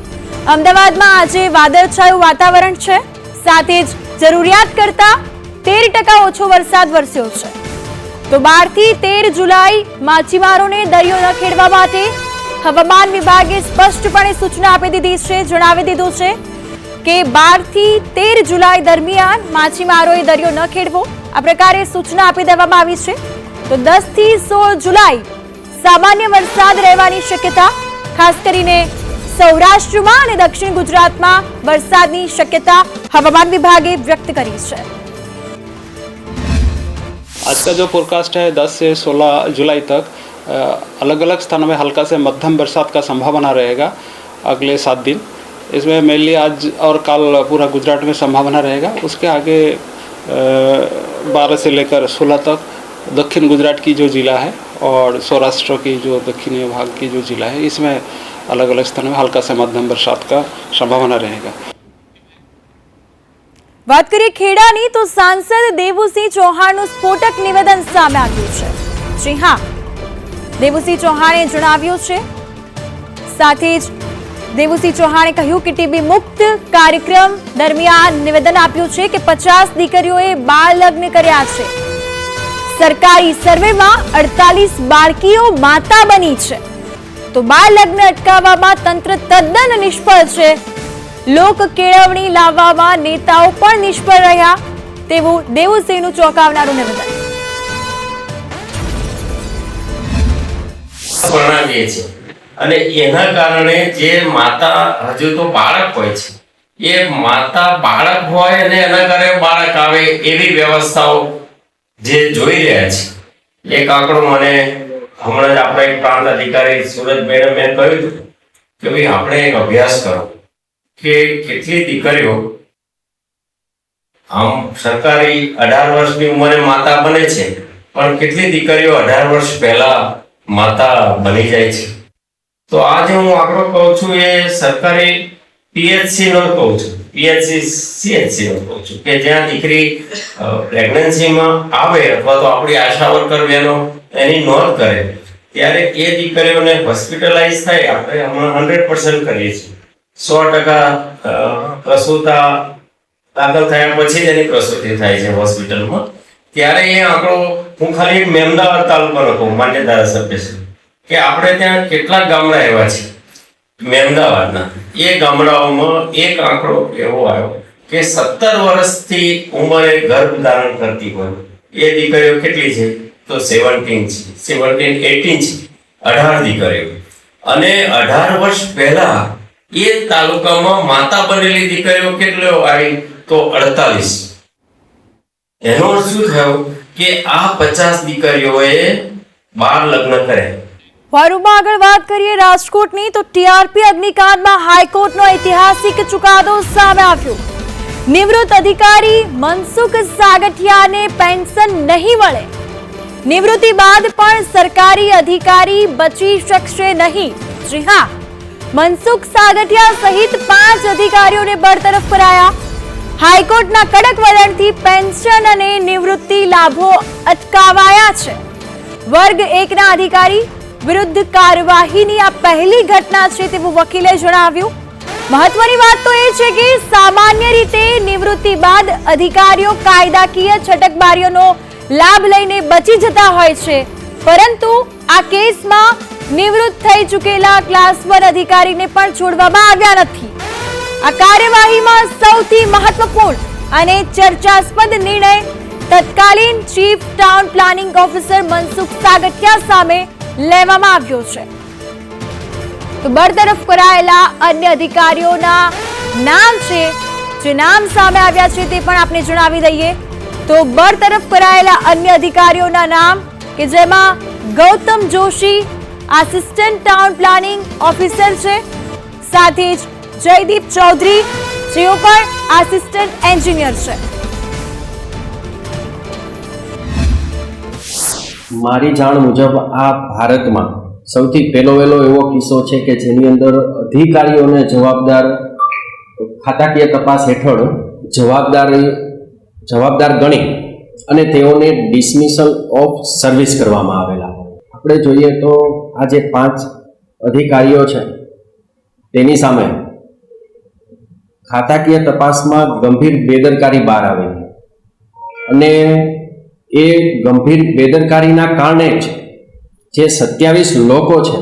અમદાવાદમાં આજે વાદળછાયું વાતાવરણ છે, સાથે જ જરૂરિયાત કરતા 13% ઓછો વરસાદ વરસ્યો છે. તો 12 થી 13 જુલાઈ માછીમારોને દરિયો ન ખેડવા માટે હવામાન વિભાગે સ્પષ્ટપણે સૂચના આપી દીધી છે. જણાવી દીધું છે કે 12 થી 13 જુલાઈ દરમિયાન માછીમારોએ દરિયો ન ખેડવો, આ પ્રકારે સૂચના આપી દેવામાં આવી છે. તો 10 થી 16 જુલાઈ સામાન્ય વરસાદ રહેવાની શક્યતા, ખાસ કરીને સૌરાષ્ટ્રમાં અને દક્ષિણ ગુજરાતમાં વરસાદની શક્યતા હવામાન વિભાગે વ્યક્ત કરી છે. आज का जो फोरकास्ट है 10 से 16 जुलाई तक अलग अलग स्थानों में हल्का से मध्यम बरसात का संभावना रहेगा अगले 7 दिन. इसमें मेनली आज और कल पूरा गुजरात में संभावना रहेगा. उसके आगे 12 से लेकर 16 तक दक्षिण गुजरात की जो ज़िला है और सौराष्ट्र की जो दक्षिणी भाग की जो ज़िला है, इसमें अलग अलग स्थानों में हल्का से मध्यम बरसात का संभावना रहेगा. વાત કરીએ ખેડાની તો સાંસદ દેવુસિંહ ચૌહાણનું સ્ફોટક નિવેદન સામે આવ્યું છે. જી હા, દેવુસિંહ ચૌહાણે જણાવ્યું છે, સાથે જ દેવુસિંહ ચૌહાણે કહ્યું કે ટીબી મુક્ત કાર્યક્રમ દરમિયાન નિવેદન આપ્યું છે કે 50 દીકરીઓએ બાળ લગ્ન કર્યા છે. સરકારી સર્વેમાં 48 બાળકીઓ માતા બની છે. તો બાળ લગ્ન અટકાવવામાં તંત્ર તદ્દન નિષ્ફળ છે. લોક કેળવણી લાવવામાં નેતાઓ પણ નિષ્ફળ રહ્યા તેવું દેવુસિંહનું ચોંકાવનારું નિવેદન. પરણાવીએ છીએ અને એના કારણે જે માતા હજુ તો બાળક હોય છે, એ માતા બાળક હોય અને એના ઘરે બાળક આવે એવી વ્યવસ્થાઓ જે જોઈ રહ્યા છે. એક આંકડો મને હમણાં જ આપણા એક પ્રાંત અધિકારી સુરત મેડમે કહ્યું હતું કે ભાઈ આપણે એક અભ્યાસ કરો કે કેટલી દીકરીઓ આમ સરકારી 18 વર્ષની ઉંમરે માતા બને છે, પણ કેટલી દીકરીઓ 18 વર્ષ પહેલા માતા બની જાય છે. તો આજે હું આંકડો કહું છું એ સરકારી પીએચસી નો કહું છું, પીએચસી સીએચસી નો કહું છું, કે જ્યાં દીકરી પ્રેગ્નન્સીમાં આવે અથવા તો આપણી આશા વર્કર બહેનો એની નોંધ કરે ત્યારે એ દીકરીઓને હોસ્પિટલાઇઝ થાય. આપણે હમણાં 100% કરીએ છીએ. 100% પ્રસૂતા દાખલ થયા પછી જ એની પ્રસૂતિ થાય છે હોસ્પિટલમાં. ત્યારે એ આંકડો હું ખાલી મહેમદાવાદ તાલુકાનો કહું, માન્ય ધારાસભ્ય છે, કે આપણે ત્યાં કેટલાક ગામડા એવા છે મહેમદાવાદના એ ગામડાઓમાં એક આંકડો એવો આવ્યો કે 17 વર્ષથી ઉંમરે ગર્ભ ધારણ કરતી હોય એ દીકરીઓ કેટલી છે તો 17 છે, 18 છે, 18 દીકરીઓ. અને 18 વર્ષ પહેલા એ તાલુકામાં માતા બનેલી દીકરીઓ કેટલી આવી તો 48. એનો અર્થ શું થયો કે આ 50 દીકરીઓએ 12 લગ્ન કર્યા. વારુમાં આગળ વાત કરીએ રાજકોટની તો ટીઆરપી અગ્નિકાંડમાં હાઈકોર્ટનો ઐતિહાસિક ચુકાદો સામે આવ્યો. નિવૃત્ત અધિકારી મનસુખ સાગઠિયાને પેન્શન નહીં મળે. નિવૃત્તિ બાદ પણ સરકારી અધિકારી બચી શકશે નહીં. જી હા, મનસુખ સાગઠિયા સહિત 5 અધિકારીઓને બરતરફ કરાયા. હાઈકોર્ટના કડક વલણથી પેન્શન અને નિવૃત્તિ લાભો અટકાવાયા છે. વર્ગ 1 ના અધિકારી વિરુદ્ધ કાર્યવાહીની આ પહેલી ઘટના છે તેવું વકીલે જણાવ્યું. મહત્વની વાત તો એ છે કે સામાન્ય રીતે નિવૃત્તિ બાદ અધિકારીઓ કાયદાકીય છટકબારીઓનો લાભ લઈને બચી જતા હોય છે, પરંતુ આ કેસમાં નિવૃત્ત થઈ ચૂકેલા ક્લાસ 1 અધિકારીને પણ છોડવામાં આવ્યા નથી. આ કાર્યવાહીમાં સૌથી મહત્વપૂર્ણ અને ચર્ચાસ્પદ નિર્ણય તત્કાલીન chief town planning officer Mansukh Sagathiya સામે લેવામાં આવ્યો છે. તો બરતરફ કરાયેલા અન્ય અધિકારીઓના નામ છે, જે નામ સામે આવ્યા છે તે પણ આપણે જણાવી દઈએ. તો બરતરફ કરાયેલા અન્ય અધિકારીઓના નામ કે જેમાં Gautam Joshi assistant town planning officer છે, સાથે જ જયદીપ ચૌધરી જેઓ પણ આસિસ્ટન્ટ એન્જિનિયર છે. મારી જાણ મુજબ આ ભારતમાં સૌથી પહેલો એવો કિસ્સો છે કે જેની અંદર અધિકારીઓને જવાબદાર ખાતાકીય તપાસ હેઠળ જવાબદાર ગણી અને તેઓને ડિસમિસલ ઓફ સર્વિસ કરવામાં આવેલા. આપણે જોઈએ તો આ જે 5 અધિકારીઓ છે તેની સામે ખાતાકીય તપાસમાં ગંભીર બેદરકારી બહાર આવેલી અને એ ગંભીર બેદરકારીના કારણે જ જે 27 લોકો છે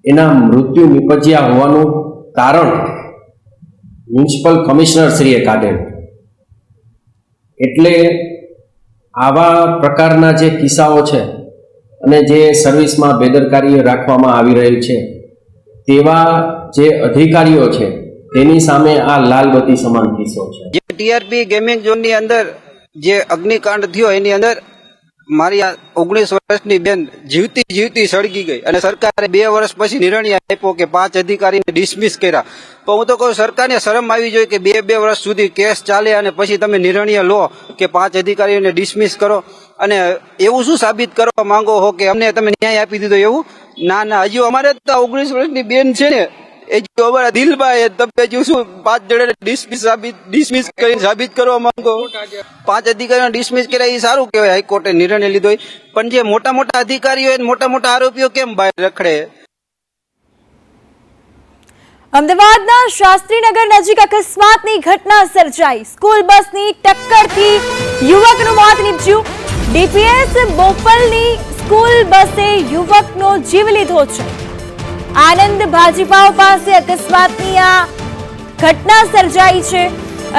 એના મૃત્યુ નિપજ્યા હોવાનું તારણ મ્યુનિસિપલ કમિશનર શ્રીએ કાઢેલ. એટલે આવા પ્રકારના જે કિસ્સાઓ છે અને જે સર્વિસમાં બેદરકારી રાખવામાં આવી રહેલ છે તેવા જે અધિકારીઓ છે તેની સામે આ લાલબત્તી સમાન કિસ્સો છે. જે ટીઆરપી ગેમિંગ ઝોનની અંદર જે અગ્નિકાંડ થયો એની અંદર મારી 19 વર્ષની બેન જીવતી સળગી ગઈ અને સરકારે 2 વર્ષ પછી નિર્ણય આપ્યો કે 5 અધિકારીને ડિસમિસ કર્યા. તો હું તો કહું સરકારને શરમ આવી જોઈએ કે 2 વર્ષ સુધી કેસ ચાલે અને પછી તમે નિર્ણય લો કે 5 અધિકારીઓને ડિસમિસ કરો. અને એવું શું સાબિત કરવા માંગો છો કે અમને તમે ન્યાય આપી દીધો? એવું ના, હજુ અમારે તો 19 વર્ષની બેન છે ને એ જો અમારા દિલમાં તમે હજુ શું 5 જણાને ડિસમિસ કરીને સાબિત કરવા માંગો? 5 અધિકારીઓને ડિસમિસ કર્યા એ સારું કહેવાય, હાઈકોર્ટે નિર્ણય લીધો. પણ જે મોટા અધિકારીઓ મોટા આરોપીઓ કેમ બહાર રખડે? અમદાવાદના શાસ્ત્રીનગર નજીક અકસ્માતની ઘટના સર્જાઈ. સ્કૂલ બસની ટક્કરથી યુવકનું મોત નીપજ્યું. ડીપીએસ બોપલની સ્કૂલ બસે યુવકનો જીવ લીધો છે. આનંદ ભાજીપાવ પાસે અકસ્માતની આ ઘટના સર્જાઈ છે.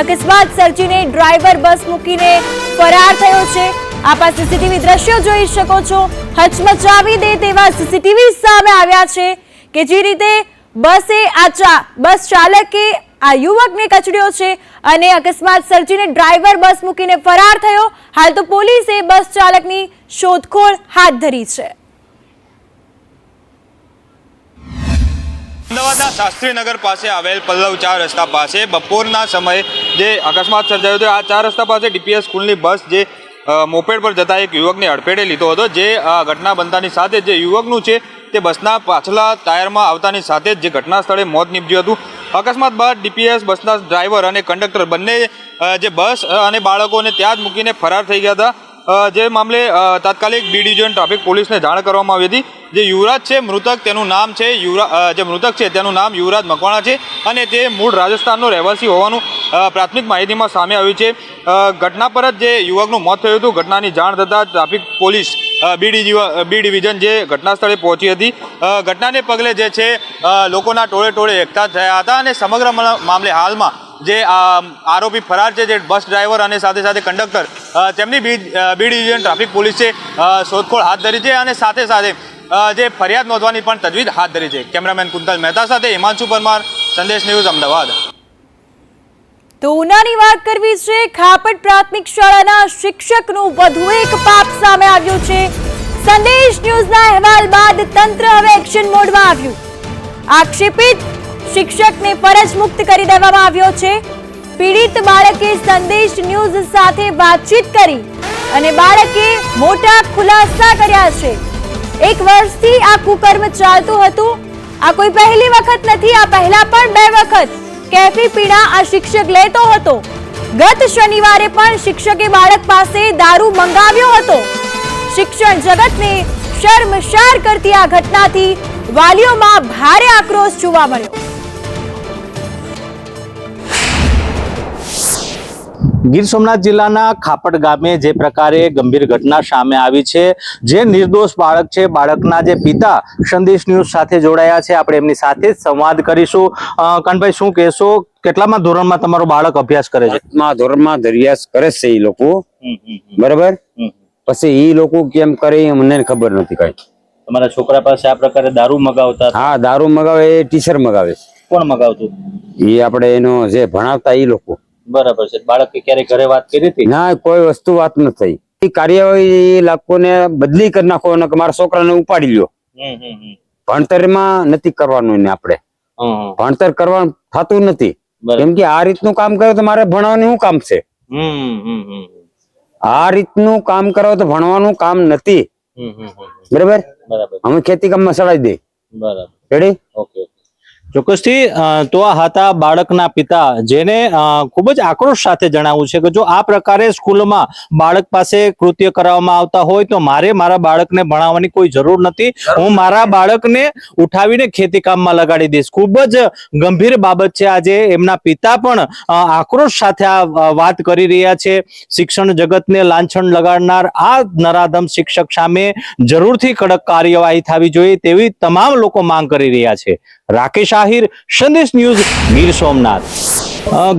અકસ્માત સર્જીને ડ્રાઈવર બસ મૂકીને ફરાર થયો છે. આપ આ સીસીટીવી દ્રશ્યો જોઈ શકો છો. હચમચાવી દે તેવા સીસીટીવી સામે આવ્યા છે કે જે રીતે બસ ચાલકે આ યુવકને કચડ્યો છે અને અકસ્માત સર્જીને ડ્રાઈવર બસ મૂકીને ફરાર થયો. હાલ તો પોલીસે બસ ચાલકની શોધખોળ હાથ ધરી છે. અમદાવાદના શાસ્ત્રીનગર પાસે આવેલ પલ્લવ 4 રસ્તા પાસે બપોરના સમયે જે અકસ્માત સર્જાયો હતો. આ 4 રસ્તા પાસે ડીપીએસ સ્કૂલની બસ જે મોપેડ પર જતા એક યુવકને અડફેટે લીધો હતો. જે ઘટના બનતાની સાથે જે યુવકનું છે તે બસના પાછલા ટાયરમાં આવતાની સાથે જ જે ઘટના સ્થળે મોત નીપજ્યું હતું. અકસ્માત બાદ ડીપીએસ બસના ડ્રાઈવર અને કંડક્ટર બંને જે બસ અને બાળકોને ત્યાં જ મૂકીને ફરાર થઈ ગયા હતા. જે મામલે તાત્કાલિક બી ડિવિઝન ટ્રાફિક પોલીસને જાણ કરવામાં આવી હતી. જે યુવરાજ છે મૃતક, તેનું નામ છે જે મૃતક છે તેનું નામ યુવરાજ મકવાણા છે અને તે મૂળ રાજસ્થાનનો રહેવાસી હોવાનું પ્રાથમિક માહિતીમાં સામે આવ્યું છે. ઘટના પર જ જે યુવકનું મોત થયું હતું, ઘટનાની જાણ થતાં ટ્રાફિક પોલીસ બી ડિવિઝન જે ઘટના સ્થળે પહોંચી હતી. ઘટનાને પગલે જે છે લોકોના ટોળે એકઠા થયા હતા અને સમગ્ર મામલે હાલમાં જે આરોપી ફરાર છે, જે બસ ડ્રાઈવર અને સાથે સાથે કંડક્ટર, તેમની બી ડિવિઝન ટ્રાફિક પોલીસે શોધખોળ હાથ ધરી છે અને સાથે સાથે જે ફરિયાદ નોંધવાની પણ તજવીજ હાથ ધરી છે. કેમેરામેન કુંતલ મહેતા સાથે હિમાંશુ પરમાર, સંદેશ ન્યૂઝ, અમદાવાદ. તો ઉનાની વાત કરવી છે. ખાપટ પ્રાથમિક શાળાના શિક્ષકનું વધુ એક પાપ સામે આવ્યું છે. સંદેશ ન્યૂઝના અહેવાલ બાદ તંત્ર હવે એક્શન મોડમાં આવ્યું. આક્ષેપિત શિક્ષકને ફરજ મુક્ત કરી દેવામાં આવ્યો છે. પીડિત બાળકે સંદેશ ન્યૂઝ સાથે વાતચીત કરી અને બાળકે મોટા ખુલાસા કર્યા છે. 1 વર્ષથી આ કુકર્મ ચાલતું હતું. આ કોઈ પહેલી વખત નથી. આ પહેલા પણ 2 વખત કેફી પીણા આ શિક્ષક લેતો હતો. ગત શનિવારે પણ શિક્ષકે બાળક પાસે દારૂ મંગાવ્યો હતો. શિક્ષણ જગતને શર્મસાર કરતી આ ઘટનાથી વાલીઓમાં ભારે આક્રોશ જોવા મળ્યો. ગીર સોમનાથ જિલ્લાના ખાપટ ગામે જે પ્રકારે ગંભીર ઘટના સામે આવી છે, જે નિર્દોષ બાળક છે, બાળકના જે પિતા સંદેશ ન્યૂઝ સાથે જોડાયા છે, આપણે એમની સાથે જ સંવાદ કરીશું. કાનભાઈ, શું કહેશો? કેટલામાં ધોરણમાં તમારું બાળક અભ્યાસ કરે છે? ધોરણમાં અભ્યાસ કરે છે એ લોકો, બરાબર. પછી એ લોકો કેમ કરે મને ખબર નથી કઈ. તમારા છોકરા પાસે આ પ્રકારે દારૂ મગાવતા? હા, દારૂ મગાવે એ ટીચર મગાવે. કોણ મગાવતું? એ આપણે એનો જે ભણાવતા એ લોકો. બરાબર છે. બાળકે ક્યારે ઘરે વાત કરી હતી? ના, કોઈ વસ્તુ વાત ન થઈ. એ કાર્યવાહી લોકોને બદલી કરી નાખો અને મારા છોકરાને ઉપાડી લ્યો. ભણતરમાં નથી કરવાનું ને આપણે ભણતર કરવાનું થતું નથી. કેમ કે આ રીતનું કામ કરે તો મારે ભણવાનું શું કામ છે? આ રીતનું કામ કરો તો ભણવાનું કામ નથી. બરાબર. અમે ખેતી કામમાં ચડાવી દે. બરાબર. રેડી? ઓકે. ચોક્કસથી તો આ હતા બાળકના પિતા, જેને ખૂબ જ આક્રોશ સાથે જણાવ્યું છે કે જો આ પ્રકારે સ્કૂલમાં બાળક પાસે કૃત્ય કરવામાં આવતા હોય તો મારે મારા બાળકને ભણાવવાની કોઈ જરૂર નથી. હું મારા બાળકને ઉઠાવીને ખેતી કામમાં લગાડી દઈશ. ખૂબ જ ગંભીર બાબત છે. આજે એમના પિતા પણ આક્રોશ સાથે આ વાત કરી રહ્યા છે. શિક્ષણ જગતને લાંછન લગાડનાર આ નરાધમ શિક્ષક સામે જરૂરથી કડક કાર્યવાહી થવી જોઈએ તેવી તમામ લોકો માંગ કરી રહ્યા છે. રાકેશ આહિર, સંદેશ ન્યૂઝ, ગીર સોમનાથ.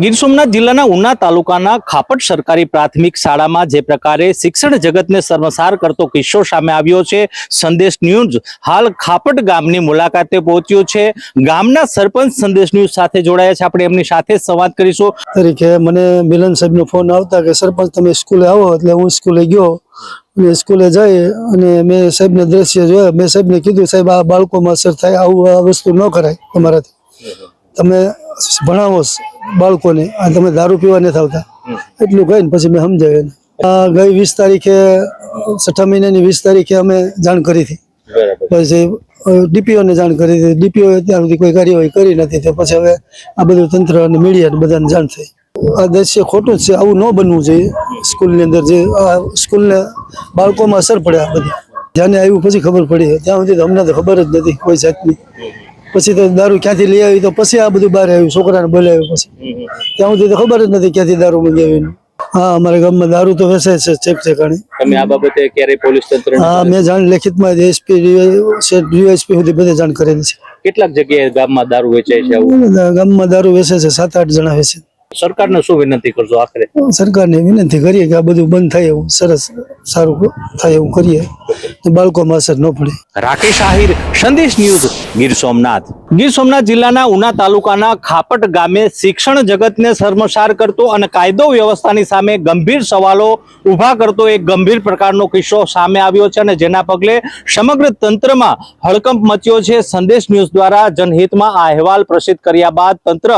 ગીર સોમનાથ જિલ્લાના ઉના તાલુકાના ખાપટ સરકારી પ્રાથમિક શાળામાં જે પ્રકારે શિક્ષણ જગતને શર્મસાર કરતો કિસ્સો સામે આવ્યો છે, સંદેશ ન્યૂઝ હાલ ખાપટ ગામની મુલાકાતે પહોંચ્યો છે. ગામના સરપંચ સંદેશ ન્યૂઝ સાથે જોડાયા છે. આપણે એમની સાથે સંવાદ કરીશું. તરીકે મને મિલન સાહેબનો ફોન આવતા કે સરપંચ તમે સ્કૂલે આવો, એટલે હું સ્કૂલે ગયો અને સ્કૂલે જઈ અને મેં સાહેબને દ્રશ્ય જોયા. મેં સાહેબને કીધું, સાહેબ આ બાળકોમાં અસર થાય, આવું આ વસ્તુ ન કરાય તમારાથી. તમે ભણાવો બાળકોને, આ તમે દારૂ પીવા નથી આવતા, એટલું કહીને પછી મેં સમજાવ્યું. ગઈ 20 તારીખે 6 મહિનાની 20 તારીખે અમે જાણ કરી હતી. પછી ડીપીઓને જાણ કરી હતી. ડીપીઓ અત્યાર સુધી કોઈ કાર્યવાહી કરી નથી. તો પછી હવે આ બધું તંત્ર અને મીડિયાને બધાને જાણ થઈ. આ દ્રશ્ય ખોટું જ છે. આવું ન બનવું જોઈએ સ્કૂલની અંદર. જે આ સ્કૂલને બાળકોમાં અસર પડે આ બધી. જ્યાંને આવ્યું પછી ખબર પડી. ત્યાં સુધી તો અમને તો ખબર જ નથી કોઈ જાતની. પછી તો દારૂ ક્યાંથી લઈ આવી તો પછી આ બધું બહાર આવ્યું. છોકરાને બોલાવ્યું પછી ત્યાં સુધી તો ખબર જ નથી ક્યાંથી દારૂ મંગાવી. હા, અમારા ગામમાં દારૂ તો વેચાય છે ચેક ઠેકાણે. તમે આ બાબતે ક્યારે પોલીસ તંત્ર? હા, મેં જાણ લેખિતમાં એસપી ડીવાયએસપી સુધી બધે જાણ કરેલી છે. કેટલાક જગ્યાએ ગામમાં દારૂ વેચાય છે? ગામમાં દારૂ વેચે છે, 7-8 જણા વેચે. સરકારને શું વિનંતી કરશો આખરે? સરકારને વિનંતી કરીએ કે આ બધું બંધ થાય એવું, સરસ સારું થાય એવું કરીએ, બાળકોમાં અસર ન પડે. રાકેશ આહિર, સંદેશ ન્યૂઝ, ગીર સોમનાથ. ગીર સોમનાથ જિલ્લાના ઉના તાલુકાના ખાપટ ગામે શિક્ષણ જગતને શર્મસાર કરતો અને કાયદો વ્યવસ્થાની સામે ગંભીર સવાલો ઉભા કરતો એક ગંભીર પ્રકારનો કિસ્સો સામે આવ્યો છે અને જેના પગલે સમગ્ર તંત્રમાં હડકંપ મચ્યો છે. સંદેશ ન્યૂઝ દ્વારા જનહિતમાં આ અહેવાલ પ્રસિદ્ધ કર્યા બાદ તંત્ર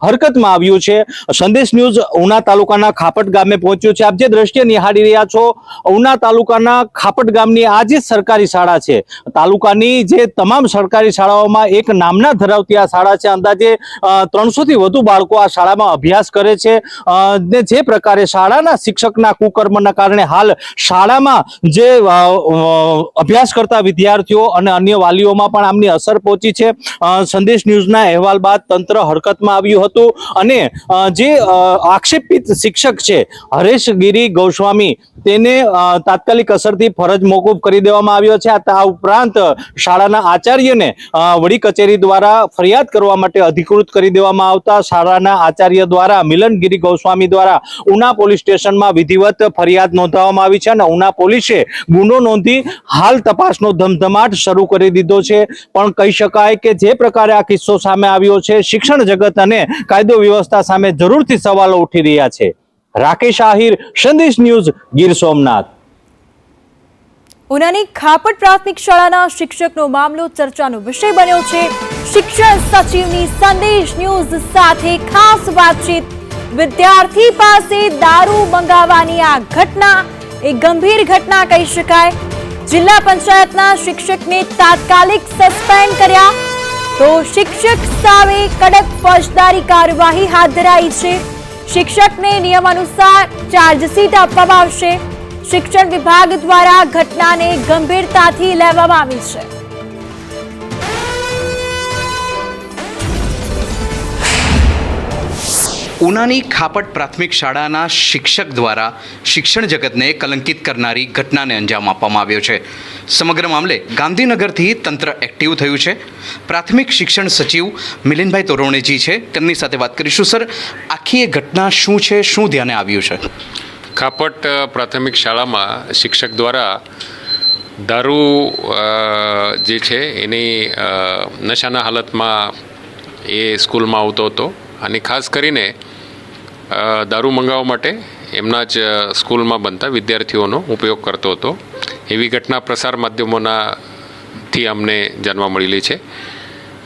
હરકતમાં આવ્યું છે. સંદેશ ન્યૂઝ ઉના તાલુકાના ખાપટ ગામે પહોંચ્યું છે. આપ જે દ્રશ્ય નિહાળી રહ્યા છો, ઉના તાલુકાના ખાપટ ગામની આ જે સરકારી શાળા છે, તાલુકાની જે તમામ સરકારી શાળાઓમાં એક નામના ધરાવતી આ શાળા છે. અંદાજે 300 થી વધુ બાળકો આ શાળામાં અભ્યાસ કરે છે. ને જે પ્રકારે શાળાના શિક્ષકના કુકર્મના કારણે હાલ શાળામાં જે અભ્યાસ કરતા વિદ્યાર્થીઓ અને અન્ય વાલીઓમાં પણ આમની અસર પહોંચી છે. સંદેશ ન્યૂઝના અહેવાલ બાદ તંત્ર હરકતમાં આવ્યું હતું અને જે આક્ષેપિત શિક્ષક છે હરેશ ગિરી ગોસ્વામી, તેને તાત્કાલિક અસરથી ફરજ મોકૂફ કરી દેવામાં આવ્યો છે. આ ઉપરાંત શાળાના આચાર્યને વડી કચેરી દ્વારા ફરિયાદ કરવા માટે અધિકૃત કરી દેવામાં આવતા શાળાના આચાર્ય દ્વારા મિલનગીરી ગોસ્વામી દ્વારા ઉના પોલીસ સ્ટેશનમાં વિધિવત ફરિયાદ નોંધવામાં આવી છે અને ઉના પોલીસે ગુનો નોંધી હાલ તપાસનો ધમધમાટ શરૂ કરી દીધો છે. પણ કહી શકાય કે જે પ્રકારે આ કિસ્સો સામે આવ્યો છે, શિક્ષણ જગત અને કાયદો વ્યવસ્થા સામે જરૂરથી સવાલો ઉઠી રહ્યા છે. રાકેશ આહિર, સંદેશ ન્યૂઝ, ગીર સોમનાથ. ઉનાની ખાપટ પ્રાથમિક શાળાના શિક્ષકનો મામલો ચર્ચાનો વિષય બન્યો છે. શિક્ષણ સચિવની સંદેશ ન્યૂઝ સાથે ખાસ વાતચીત. વિદ્યાર્થી પાસે દારૂ મંગાવવાની આ ઘટના એક ગંભીર ઘટના કહી શકાય. જિલ્લા પંચાયતના શિક્ષકને તાત્કાલિક સસ્પેન્ડ કર્યા તો શિક્ષક સામે કડક ફોજદારી કાર્યવાહી હાથ ધરાઈ છે. શિક્ષકને નિયમ અનુસાર ચાર્જશીટ આપવામાં આવશે. શિક્ષણ વિભાગ દ્વારા ઘટનાને ગંભીરતાથી લેવામાં આવી છે. ઉનાની ખાપટ પ્રાથમિક શાળાના શિક્ષક દ્વારા શિક્ષણ જગતને કલંકિત કરનારી ઘટનાને અંજામ આપવામાં આવ્યો છે. સમગ્ર મામલે ગાંધીનગરથી તંત્ર એક્ટિવ થયું છે. પ્રાથમિક શિક્ષણ સચિવ મિલિનભાઈ તોરવણેજી છે, તેમની સાથે વાત કરીશું. સર, આખી એ ઘટના શું છે, શું ધ્યાને આવ્યું છે? ખાપટ પ્રાથમિક શાળામાં શિક્ષક દ્વારા દારૂ જે છે એની નશાના હાલતમાં એ સ્કૂલમાં આવતો હતો અને ખાસ કરીને દારૂ મંગાવવા માટે એમના જ સ્કૂલમાં બનતા વિદ્યાર્થીઓનો ઉપયોગ કરતો હતો. એવી ઘટના પ્રસાર માધ્યમોનાથી અમને જાણવા મળેલી છે.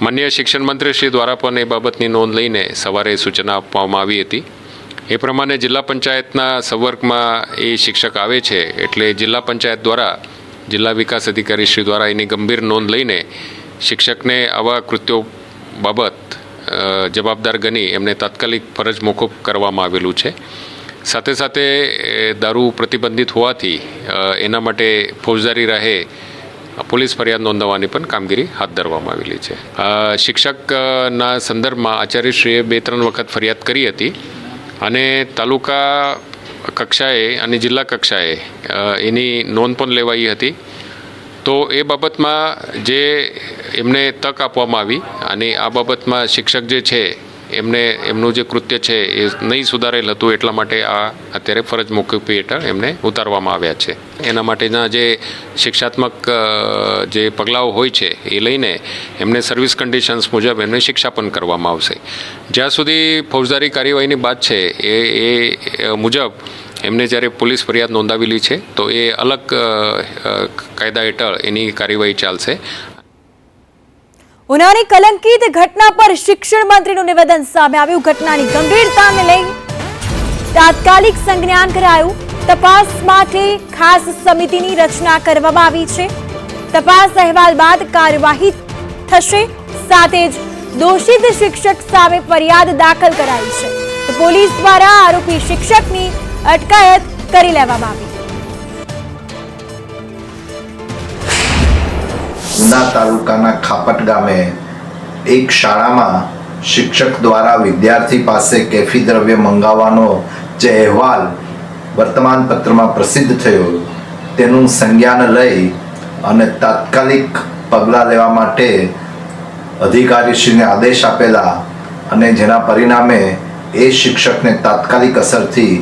માનનીય શિક્ષણ મંત્રીશ્રી દ્વારા પણ એ બાબતની નોંધ લઈને સવારે સૂચના આપવામાં આવી હતી. એ પ્રમાણે જિલ્લા પંચાયતના સંવર્ગમાં એ શિક્ષક આવે છે એટલે જિલ્લા પંચાયત દ્વારા જિલ્લા વિકાસ અધિકારીશ્રી દ્વારા એની ગંભીર નોંધ લઈને શિક્ષકને આવા કૃત્યો બાબત જવાબદાર ગણી એમને તાત્કાલિક ફરજ મોકૂફ કરવામાં આવેલું છે. સાથે સાથે દારૂ પ્રતિબંધિત હોવાથી એના માટે ફોજદારી રાહે પોલીસ ફરિયાદ નોંધાવવાની પણ કામગીરી હાથ ધરવામાં આવેલી છે. શિક્ષકના સંદર્ભમાં આચાર્યશ્રીએ 2-3 વખત ફરિયાદ કરી હતી અને તાલુકા કક્ષાએ અને જિલ્લા કક્ષાએ એની નોંધ પણ લેવાઈ હતી. તો એ બાબતમાં જે એમને તક આપવામાં આવી અને આ બાબતમાં શિક્ષક જે છે એમનું જે કૃત્ય છે એ નહીં સુધારેલ હતું, એટલા માટે આ અત્યારે ફરજ મોકૂફી હેઠળ એમને ઉતારવામાં આવ્યા છે. એના માટેના જે શિક્ષાત્મક જે પગલાઓ હોય છે એ લઈને એમને સર્વિસ કન્ડિશન્સ મુજબ એમને શિક્ષા પણ કરવામાં આવશે. જ્યાં સુધી ફોજદારી કાર્યવાહીની વાત છે એ મુજબ એમને જ્યારે પોલીસ ફરિયાદ નોંધાવેલી છે તો એ અલગ કાયદા હેઠળ એની કાર્યવાહી ચાલશે. ઉનાની કલંકિત ઘટના પર શિક્ષણ મંત્રીનું નિવેદન સામે આવ્યું. ઘટનાની ગંભીરતાને લઈ તાત્કાલિક સંજ્ઞાન કરાયું. તપાસ માટે ખાસ સમિતિની રચના કરવામાં આવી છે. તપાસ અહેવાલ બાદ કાર્યવાહી થશે. સાથે જ દોષિત શિક્ષક સામે ફરિયાદ દાખલ કરાઈ છે તો પોલીસ દ્વારા આરોપી શિક્ષકની અટકાયત કરી લેવામાં આવી. ઉના તાલુકાના ખાપટ ગામે એક શાળામાં શિક્ષક દ્વારા વિદ્યાર્થી પાસે કેફી દ્રવ્ય મંગાવવાનો જે અહેવાલ વર્તમાન પત્રમાં પ્રસિદ્ધ થયો તેનું સંજ્ઞાન લઈ અને તાત્કાલિક પગલાં લેવા માટે અધિકારીશ્રીને આદેશ આપેલા અને જેના પરિણામે એ શિક્ષકને તાત્કાલિક અસરથી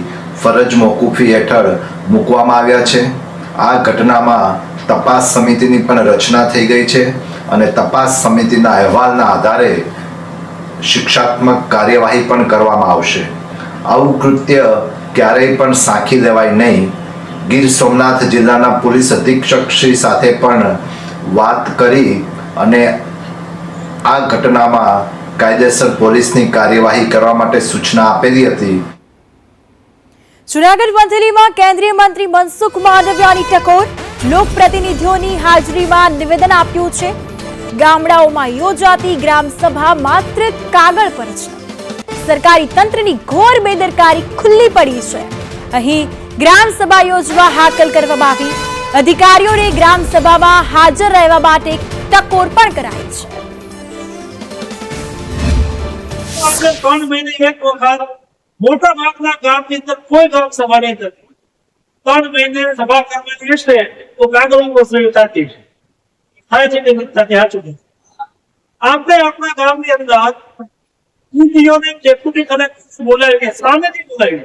ફરજ મોકૂફી હેઠળ મૂકવામાં આવ્યા છે. આ ઘટનામાં તપાસ સમિતિની પણ રચના થઈ ગઈ છે અને તપાસ સમિતિના અહેવાલના આધારે શિક્ષાત્મક કાર્યવાહી પણ કરવામાં આવશે. આવું કૃત્ય ક્યારેય પણ સાંખી લેવાય નહીં. ગીર સોમનાથ જિલ્લાના પોલીસ અધિક્ષક શ્રી સાથે પણ વાત કરી અને આ ઘટનામાં કાયદેસર પોલીસની કાર્યવાહી કરવા માટે સૂચના આપેલી હતી. જૂનાગઢ વંથલીમાં કેન્દ્રીય મંત્રી મનસુખ માંડવિયાની ટકોર, લોકપ્રતિનિધિઓની હાજરીમાં નિવેદન આપ્યું છે. ગામડાઓમાં યોજાતી ગ્રામ સભા માત્ર કાગળ પર છે. સરકારી તંત્રની ઘોર બેદરકારી ખુલ્લી પડી છે. અહીં ગ્રામ સભા યોજવા હાકલ કરવામાં આવી. અધિકારીઓને ગ્રામ સભામાં હાજર રહેવા માટે ટકોર પણ કરાઈ છે. આપણે 3 મહિને એક વખત મોટા ભાગના ગામની અંદર કોઈ ગ્રામ સભા નહીં થતી. 3 મહિને સભા કરવાની રહેશે તો કાગળો વસૂલી થતી છે. થાય છે કે નથી થતી? સાચું. આપણે આપણા ગામની અંદર ઈડીઓને ડેપ્યુટી કલેક્ટર બોલાવી કે સામેથી બોલાવી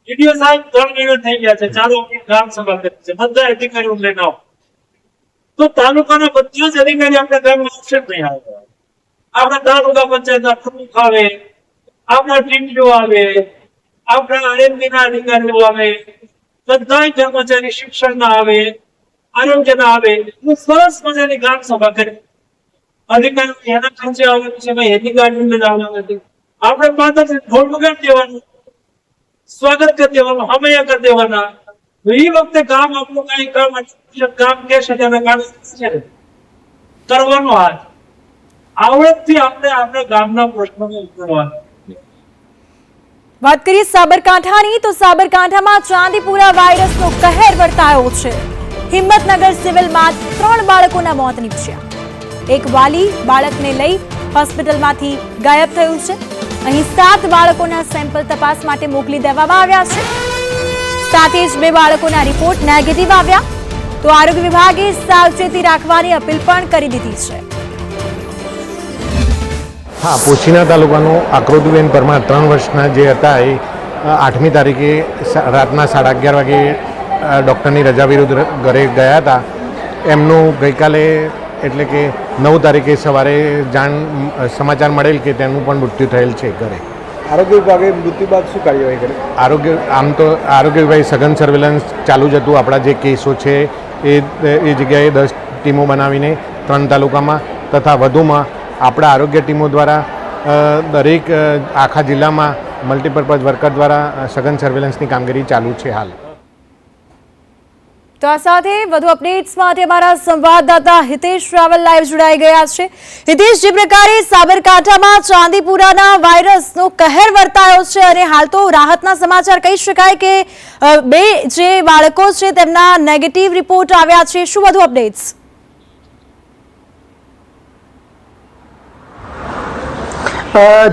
ઈડીઓ સાહેબ 3 મહિના થઈ ગયા છે, ચાલો ગ્રામ સભા કરી છે, બધા અધિકારીઓ લઈને આવો. તો તાલુકાના બધા જ અધિકારી આપણા ગામમાં આવશે જ નહીં. આવે આપણા તાલુકા પંચાયતના પ્રમુખ આવે, આપણા ટીડીઓ આવે, આપણા આરએમપીના અધિકારીઓ આવે, બધા કર્મચારી શિક્ષણના આવે, આરોગ્યના આવે. સરસ મજાની ગ્રામ સભા કરી અધિકારીઓ એના ખર્ચે આવવાનું છે, ભાઈ એની ગાડી લઈને આવવાનું નથી. આપણે પાછળ ઢોલ વગાડી દેવાનું, સ્વાગત કરી દેવાનું, હમૈયા કરી દેવાના. એ વખતે ગામ આપણું કઈ કામ કહેશે તેના કારણે કરવાનો હાથ આવડતથી આપણે આપણા ગામના પ્રશ્નોને ઉકેલવાના. વાત કરીએ સાબરકાંઠાની, તો સાબરકાંઠામાં ચાંદીપુરા વાયરસનો કહેર વર્તાયો છે. હિંમતનગર સિવિલમાં 3 બાળકોના મોત નીપજ્યા. એક વાલી બાળકને લઈ હોસ્પિટલમાંથી ગાયબ થયું છે. અહીં 7 બાળકોના સેમ્પલ તપાસ માટે મોકલી દેવામાં આવ્યા છે. સાથે જ 2 બાળકોના રિપોર્ટ નેગેટિવ આવ્યા. તો આરોગ્ય વિભાગે સાવચેતી રાખવાની અપીલ પણ કરી દીધી છે. હા, પોશીના તાલુકાનું આકૃતિબેન પરમાર 3 વર્ષના જે હતા એ 8મી તારીખે રાતના 11:30 વાગે ડૉક્ટરની રજા વિરુદ્ધ ઘરે ગયા હતા. એમનું ગઈકાલે એટલે કે 9 તારીખે સવારે સમાચાર મળેલ કે તેનું પણ મૃત્યુ થયેલ છે ઘરે. આરોગ્ય વિભાગે મૃત્યુ બાદ શું કાર્યવાહી કરી? આરોગ્ય વિભાગે સઘન સર્વેલન્સ ચાલુ જ હતું. આપણા જે કેસો છે એ જગ્યાએ 10 ટીમો બનાવીને 3 તાલુકામાં તથા વધુમાં આપણા આરોગ્ય ટીમો દ્વારા દરેક આખા જિલ્લામાં મલ્ટીપર્પઝ વર્કર દ્વારા સઘન સર્વેલન્સની કામગીરી ચાલુ છે હાલ. તો આ સાથે વધુ અપડેટ્સ માટે અમારા સંવાદદાતા હિતેશ રાવલ લાઈવ જોડાઈ ગયા છે. હિતેશ, જે પ્રકારે સાબરકાંઠામાં ચાંદીપુરાના વાયરસનો કહેર વર્તાયો છે અને હાલ તો રાહતના સમાચાર કહી શકાય કે 2 જે બાળકો છે તેમના નેગેટિવ રિપોર્ટ આવ્યા છે. શું વધુ અપડેટ્સ?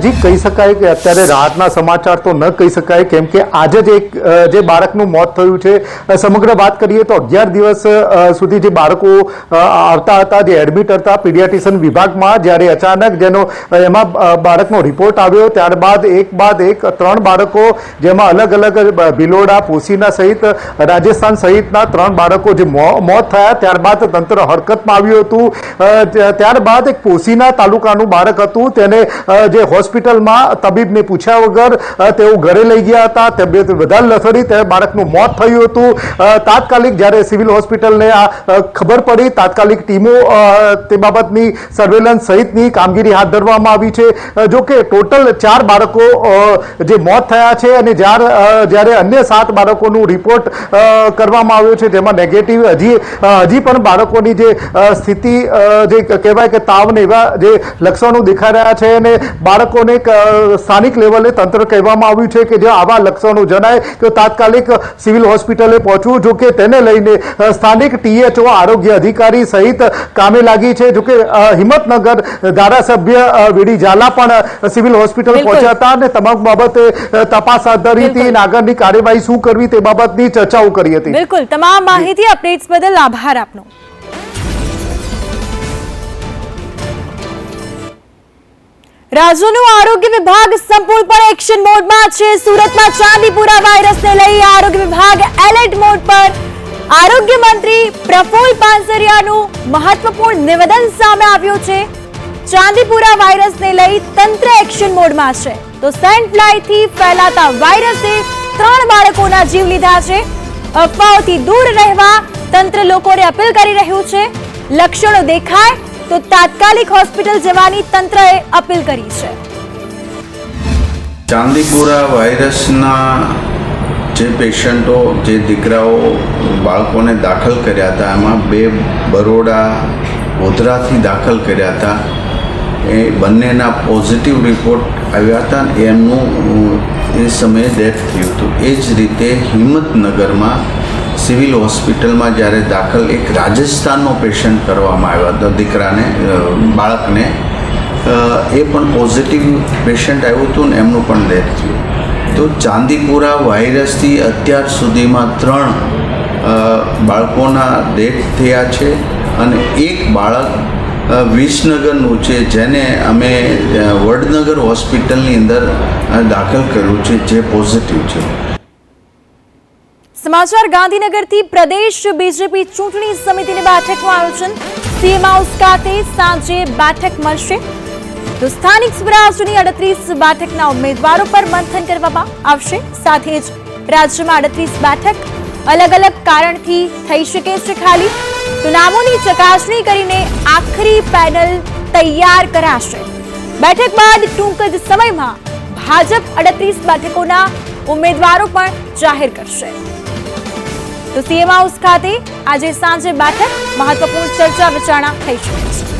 જી, કહી શકાય કે અત્યારે રાહતના સમાચાર તો ન કહી શકાય, કેમ કે આજે જે બાળકનું મોત થયું છે, સમગ્ર વાત કરીએ તો 11 દિવસ સુધી જે બાળકો આવતા હતા, જે એડમિટ હતા પીડિયાટ્રિશિયન વિભાગમાં, જ્યારે અચાનક એમાં બાળકનો રિપોર્ટ આવ્યો, ત્યારબાદ એક બાદ એક 3 બાળકો, જેમાં અલગ અલગ ભિલોડા, પોશીના સહિત રાજસ્થાન સહિતના 3 બાળકો જે મોત થયા. ત્યારબાદ તંત્ર હરકતમાં આવ્યું હતું. ત્યારબાદ એક પોશીના તાલુકાનું બાળક હતું, તેને જે હોસ્પિટલમાં તબીબને પૂછ્યા વગર તેઓ ઘરે લઈ ગયા હતા. તબિયત વધારે લથડી, તે બાળકનું મોત થયું હતું. તાત્કાલિક જ્યારે સિવિલ હોસ્પિટલને આ ખબર પડી, તાત્કાલિક ટીમો તે બાબતની સર્વેલન્સ સહિતની કામગીરી હાથ ધરવામાં આવી છે. જો કે ટોટલ 4 બાળકો જે મોત થયા છે અને જ્યારે અન્ય 7 બાળકોનું રિપોર્ટ કરવામાં આવ્યો છે, જેમાં નેગેટિવ હજી પણ બાળકોની જે સ્થિતિ જે કહેવાય કે તાવને એવા જે લક્ષણો દેખાઈ રહ્યા છે અને બાળકોને સ્થાનિક લેવલે તંત્ર કહેવામાં આવ્યું છે કે જો આવા લક્ષણો જણાય તો તાત્કાલિક સિવિલ હોસ્પિટલે પહોંચવું. જો કે તેને લઈને સ્થાનિક THO, આરોગ્ય અધિકારી સહિત કામે લાગી છે. જો કે હિંમતનગર ધારાસભ્ય વીડી ઝાલા પણ સિવિલ હોસ્પિટલ પહોંચ્યા હતા અને તમામ બાબતે તપાસ હાથ ધરી હતી અને આગળની કાર્યવાહી શું કરવી તે બાબતની ચર્ચાઓ કરી હતી. બિલકુલ, તમામ માહિતી અપડેટ્સ બદલ આભાર આપનો. રાજ્યનું આરોગ્ય વિભાગ સંપૂર્ણપણે એક્શન મોડમાં છે. સુરતમાં ચાંદીપુરા વાયરસને લઈ આરોગ્ય વિભાગ એલર્ટ મોડ પર. આરોગ્ય મંત્રી પ્રફુલ પાનસરિયાનું મહત્વપૂર્ણ નિવેદન સામે આવ્યું છે. ચાંદીપુરા વાયરસને લઈ તંત્ર એક્શન મોડમાં છે. તો સેન્ટ ફ્લાયથી ફેલાતા વાયરસે 3 બાળકોના જીવ લીધા છે. અફવાઓથી દૂર રહેવા તંત્ર લોકોને અપીલ કરી રહ્યું છે. લક્ષણો દેખાય તો તાત્કાલિક હોસ્પિટલ જવાની તંત્રએ અપીલ કરી છે. ચાંદીપુરા વાયરસના જે પેશન્ટો, જે દીકરાઓ બાળકોને દાખલ કર્યા હતા, એમાં 2 બરોડા ગોધરાથી દાખલ કર્યા હતા. એ બંનેના પોઝિટિવ રિપોર્ટ આવ્યા હતા. એમનું એ સમયે ડેથ થયું હતું. એ જ રીતે હિંમતનગરમાં સિવિલ હોસ્પિટલમાં જ્યારે દાખલ એક રાજસ્થાનનો પેશન્ટ કરવામાં આવ્યો હતો, દીકરાને, બાળકને, એ પણ પોઝિટિવ પેશન્ટ આવ્યું હતું ને એમનું પણ ડેથ થયું. તો ચાંદીપુરા વાયરસથી અત્યાર સુધીમાં 3 બાળકોના ડેથ થયા છે અને એક બાળક વિસનગરનું છે, જેને અમે વડનગર હોસ્પિટલની અંદર દાખલ કર્યું છે, જે પોઝિટિવ છે. સમાચાર ગાંધીનગરથી. પ્રદેશ બીજેપી ચૂંટણી સમિતિની બેઠકનું આયોજન. સીએમ હાઉસ ખાતે સાંજે બેઠક મળશે. તો સ્થાનિક સ્વરાજની 38 બેઠકના ઉમેદવારો પર મંથન કરવામાં આવશે. સાથે જ રાજ્યમાં 38 બેઠક અલગ અલગ કારણથી થઈ શકે છે ખાલી. તો નામોની ચકાસણી કરીને આખરી પેનલ તૈયાર કરાશે. બેઠક બાદ ટૂંક જ સમયમાં ભાજપ 38 બેઠકોના ઉમેદવારો પણ જાહેર કરશે. તો સીએમ હાઉસ ખાતે આજે સાંજે બેઠક, મહત્વપૂર્ણ ચર્ચા વિચારણા થઈ શકે છે.